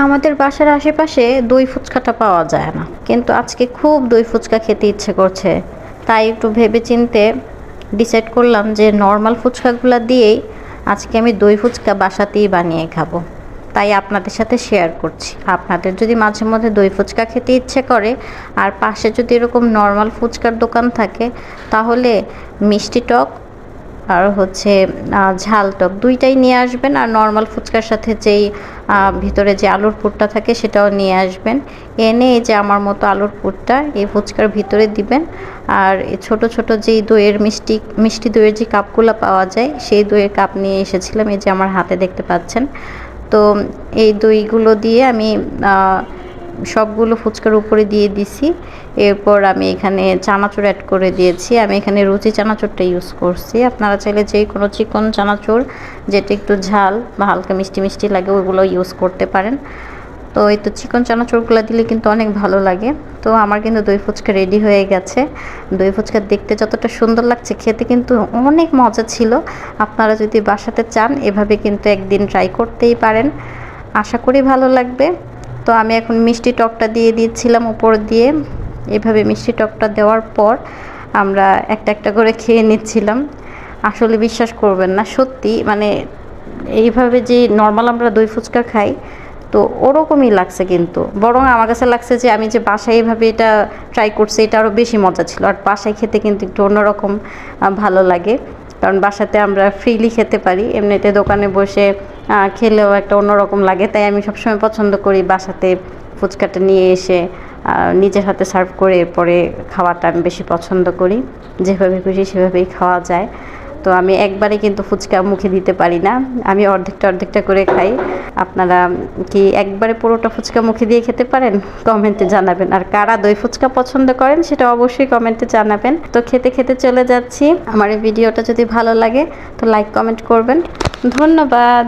আমাদের বাসার আশেপাশে দই ফুচকাটা পাওয়া যায় না, কিন্তু আজকে খুব দই ফুচকা খেতে ইচ্ছে করছে। তাই একটু ভেবেচিন্তে ডিসাইড করলাম যে নর্মাল ফুচকাগুলো দিয়েই আজকে আমি দই ফুচকা বাসাতেই বানিয়ে খাবো। তাই আপনাদের সাথে শেয়ার করছি। আপনাদের যদি মাঝে মধ্যে দই ফুচকা খেতে ইচ্ছে করে আর পাশে যদি এরকম নর্মাল ফুচকার দোকান থাকে, তাহলে মিষ্টি টক আর হচ্ছে ঝাল টক দুইটাই নিয়ে আসবেন। আর নর্মাল ফুচকার সাথে যেই ভিতরে যে আলুর পুরটা থাকে সেটাও নিয়ে আসবেন। এনে এই যে আমার মতো আলুর পুরটা এই ফুচকার ভিতরে দিবেন। আর ছোট ছোট যেই দইয়ের মিষ্টি দইয়ের যে কাপগুলো পাওয়া যায়, সেই দইয়ের কাপ নিয়ে এসেছিলাম। এই যে আমার হাতে দেখতে পাচ্ছেন। তো এই দইগুলো দিয়ে আমি সবগুলো ফুচকার উপরে দিয়ে দিছি। এরপর আমি এখানে চানাচুর অ্যাড করে দিয়েছি। আমি এখানে রুচি চানাচুরটা ইউজ করছি। আপনারা চাইলে যে কোনো চিকন চানাচুর যেটা একটু ঝাল বা হালকা মিষ্টি মিষ্টি লাগে ওইগুলো ইউজ করতে পারেন। তো এই তো চিকন চানাচুরগুলো দিলে কিন্তু অনেক ভালো লাগে। তো আমার কিন্তু দই ফুচকা রেডি হয়ে গেছে। দই ফুচকা দেখতে যতটা সুন্দর লাগছে, খেতে কিন্তু অনেক মজা ছিল। আপনারা যদি বাসাতে চান এভাবে কিন্তু একদিন ট্রাই করতেই পারেন, আশা করি ভালো লাগবে। তো আমি এখন মিষ্টি টকটা দিয়ে দিচ্ছিলাম উপর দিয়ে। এভাবে মিষ্টি টকটা দেওয়ার পর আমরা একটা একটা করে খেয়ে নিচ্ছিলাম। আসলে বিশ্বাস করবেন না, সত্যি মানে এইভাবে যে নর্মাল আমরা দই ফুচকা খাই তো ওরকমই লাগছে, কিন্তু বরং আমার কাছে লাগছে যে আমি যে বাসায় এইভাবে এটা ট্রাই করছি এটা আরও বেশি মজা ছিল। আর বাসায় খেতে কিন্তু একটু অন্যরকম ভালো লাগে, কারণ বাসাতে আমরা ফ্রিলি খেতে পারি, এমনিতে দোকানে বসে খেলেও একটা অন্যরকম লাগে। তাই আমি সবসময় পছন্দ করি বাসাতে ফুচকাটা নিয়ে এসে নিজের হাতে সার্ভ করে এরপরে খাওয়াটা আমি বেশি পছন্দ করি। যেভাবে খুশি সেভাবেই খাওয়া যায়। তো আমি একবারে কিন্তু ফুচকা মুখে দিতে পারি না, আমি অর্ধেকটা করে খাই। আপনারা কি একবারে পুরোটা ফুচকা মুখে দিয়ে খেতে পারেন? কমেন্টে জানাবেন। আর কারা দই ফুচকা পছন্দ করেন সেটা অবশ্যই কমেন্টে জানাবেন। তো খেতে খেতে চলে যাচ্ছি। আমার এই ভিডিওটা যদি ভালো লাগে তো লাইক কমেন্ট করবেন। ধন্যবাদ।